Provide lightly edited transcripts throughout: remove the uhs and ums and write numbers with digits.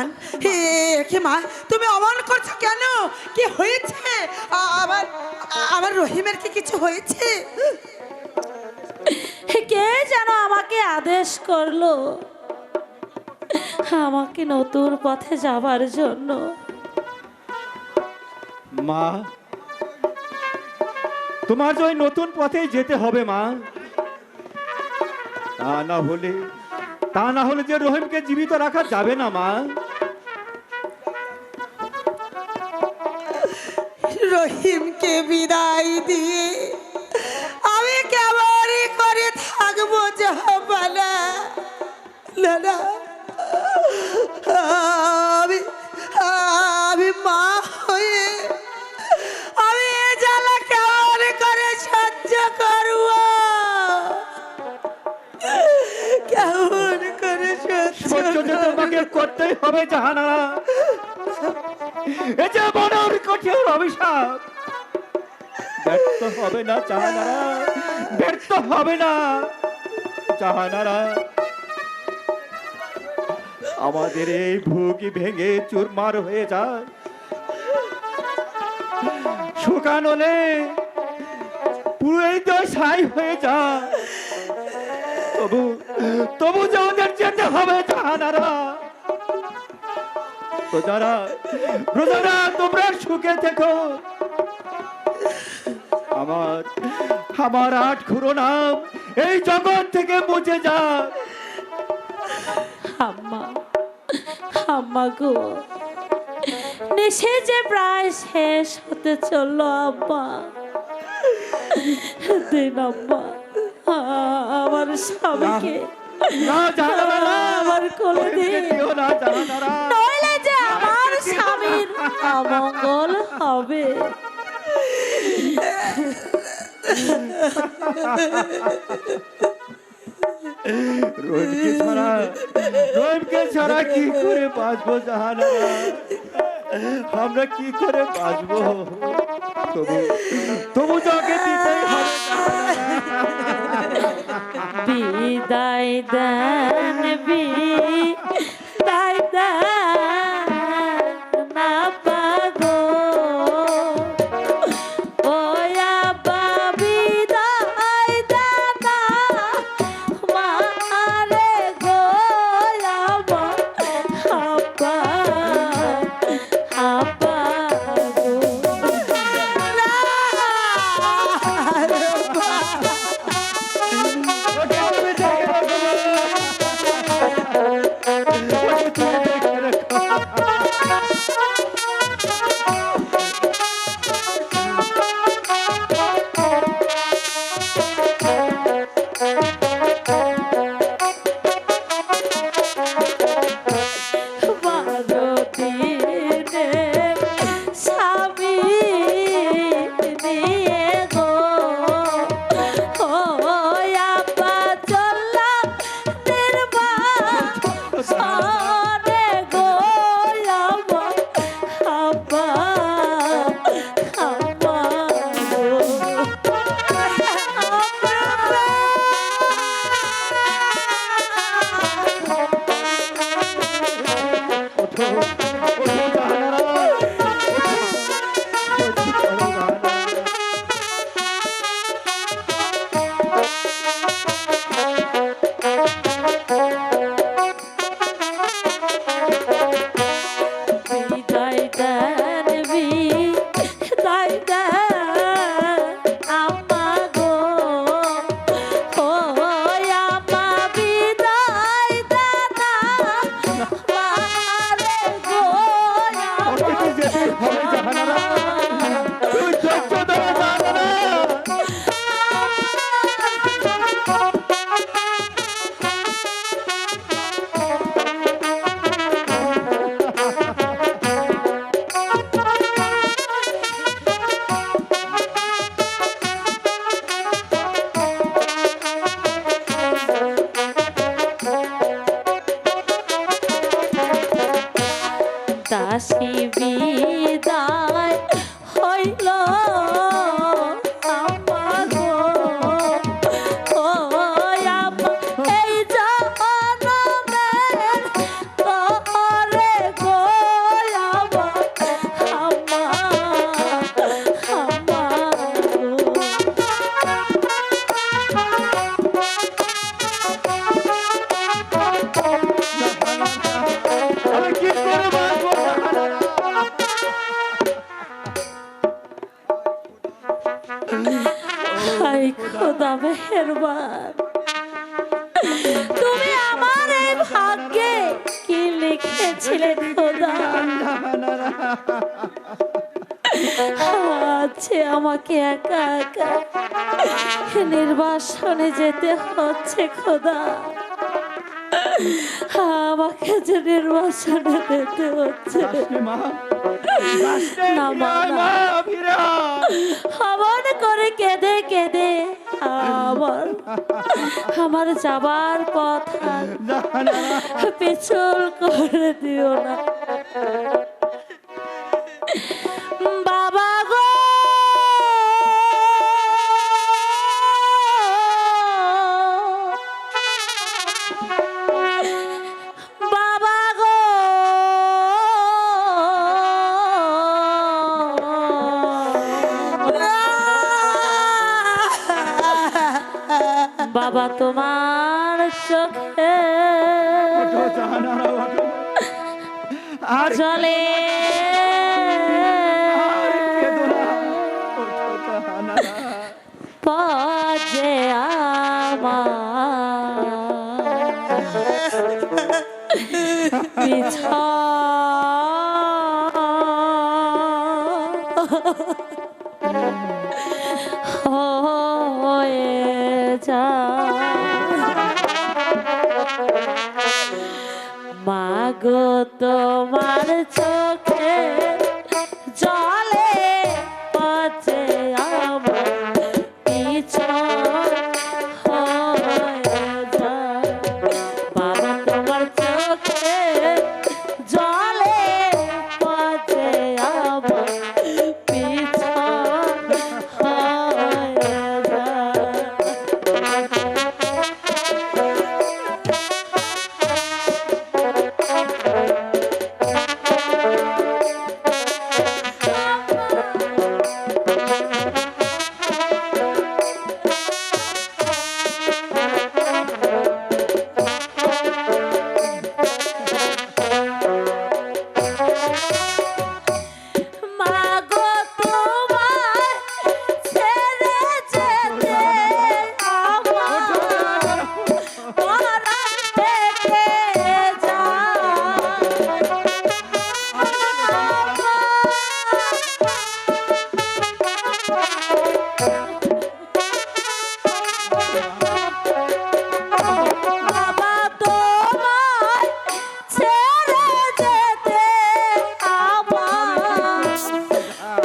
জান, হে কে মা, তুমি অমন করছো কেন? কি হয়েছে? আমার আমার রহিমের কি কিছু হয়েছে? কে যেন আমাকে আদেশ করলো আমাকে নতুন পথে যাবার জন্য। মা, তোমার যে ওই নতুন পথে যেতে হবে মা। তা না হলে যে রহিমকে জীবিত রাখা যাবে না মা। রহিমকে বিদায় দিয়ে আমি কেমন করে থাকবো জাহাপানা? না না, আমি আমি মা হয়ে আমি এ জ্বালা কেমন করে সহ্য করব? কেমন করে সহ্য যে তোমাকে করতেই হবে জাহানারা। এ যে মনের কঠিন অভিশাপ ব্যর্থ হবে না জাহানারা, ব্যর্থ হবে না জাহানারা। আমাদের এই ভুগি ভেঙে চুরমার হয়ে যায়, শুকানোলে পুরোই তো ছাই হয়ে যায়, তবু তবু যে ওদের যেতে হবে জাহানারা। প্রজারা প্রজারা তোমরা সুখে থেকো। আমার আমার আট খুঁড়ো নাম এই জগৎ থেকে মুছে যাক। আম্মা, আম্মা গো, নেশে যে প্রায় শেষ হতে চললো আম্মা। দিন আম্মা আমার স্বামীকে না জাহানারা না, আমার কোলে দিন, দিও না জাহানারা। নইলে যে আমার স্বামীর অমঙ্গল হবে। রহিমকে ছাড়া কি করে বাঁচবো জাহানারা? আমরা কি করে বাঁচবো? তবু তবু যাকে দিতেই হবে জাহানারা। বিদায় দেন বিদায় দেন না পাগো, ও আব্বা বিদায় দেন না মারে গো, আব্বা আব্বা গো। দাসী বিদায় হইল আম্মা গো, ও আম্মা এই জনমের তরে খোদা মেহেরবান, তুমি আমার এই ভাগ্যে কি লিখেছিলে খোদা? আছে আমাকে একা একা নির্বাসনে যেতে হচ্ছে খোদা, আমাকে যে নির্বাসনে যেতে হচ্ছে। না মা, না। আমার করে কেঁদে কেঁদে আমার যাবার পথ পিছল করে দিও না বাবা গো। বাবা গো, বাবা তোমার চোখে জলে পাজে মাগো তোমার চোখে জলে পাচ্ছে আমার পিছন হয়ে যায়। বাবা তোমার চোখে জলে পাচ্ছে আমার পিছন হয়ে যায়। মাগো তোমার ছেড়ে যেতে আমার পরাণ পেতে বাবা তোমার ছেড়ে যেতে আমার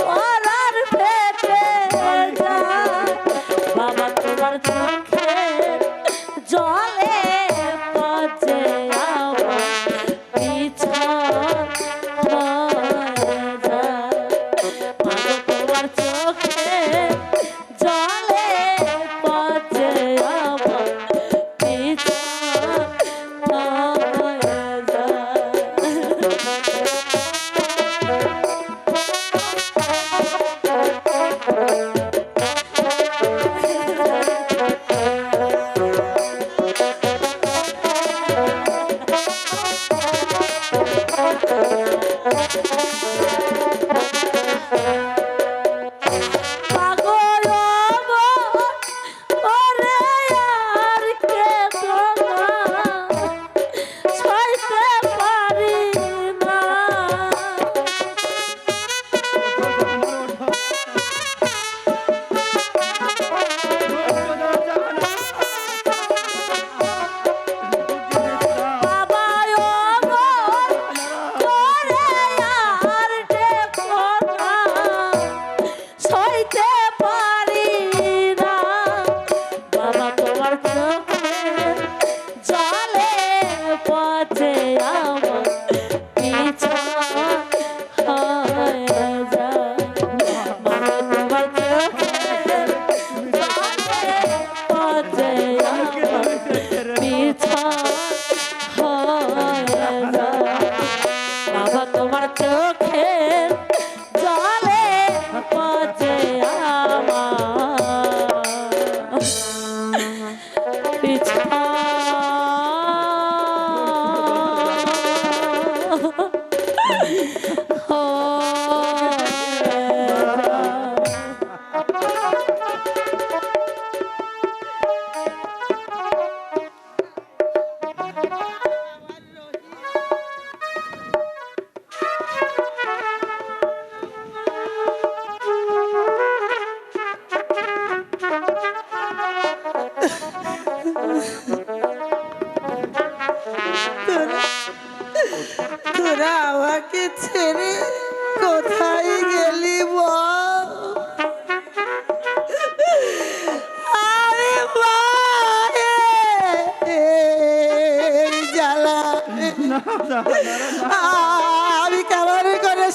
পরাণ পেতে যায়। বাবা তোমার চোখে জলে পচে আমার পিছন হয়ে যায়। বাবা তোমার চোখে জলে পচে আমার পিছন হয়ে যায়।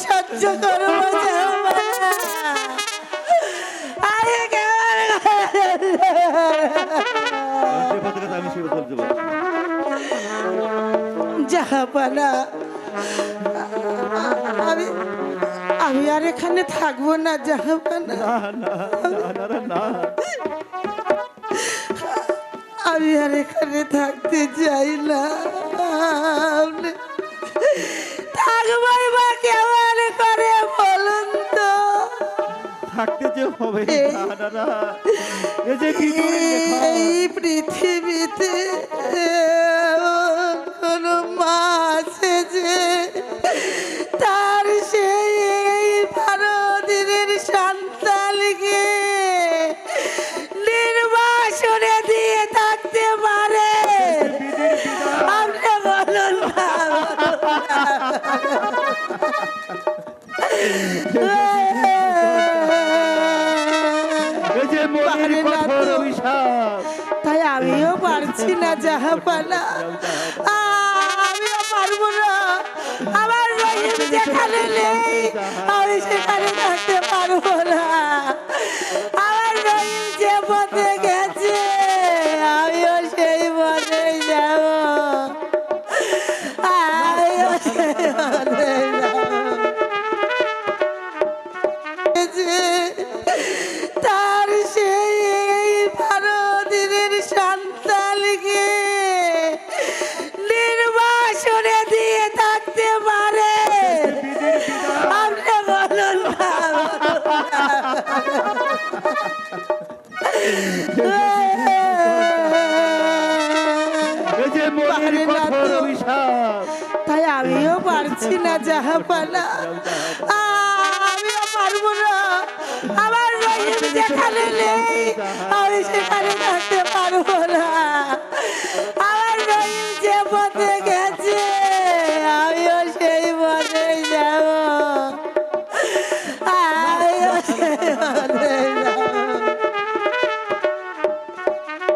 সহ্য করবো জাহাপানা। আমি কেমন যে কথা আমি সে কথা বলতে পারছি। জাহাপানা, আমি আমি আর এখানে থাকবো না জাহাপানা। না না না না না, না। আমি আর এখানে থাকতে চাই না। থাকবোই বা কেমন করে বলুন তো? থাকতে যে হবে না না না। এই যে ভিতরে লেখা, এই পৃথিবীতে কোন মা আছে যে তার সেই 12 দিনের সন্তানকে নির্বাসনে দিয়ে থাকতে পারে? আপনি বলুন না। এই যে মনের পারে না কঠোর তো। অভিশাপ। তাই আমিও পারছি না জাহাপানা, আমিও পারবো না। আমার রহিম যেখানে নেই আমি সেখানে থাকতে পারবো না। আমার রহিম যে পথে গেছে আমিও সেই পথে যাব, আমিও সেই পথে যাব। তার সেই 12 দিনের সন্তানকে নির্বাসনে দিয়ে থাকতে পারে? আপনি বলুন না। এই যে মনের পারে না কঠোর তো। অভিশাপ। তাই আমিও পারছি না জাহাপানা, আমিও পারবো না। আমার রহিম যেখানে নেই আমি সেখানে থাকতে পারবো না। আমার রহিম যে পথে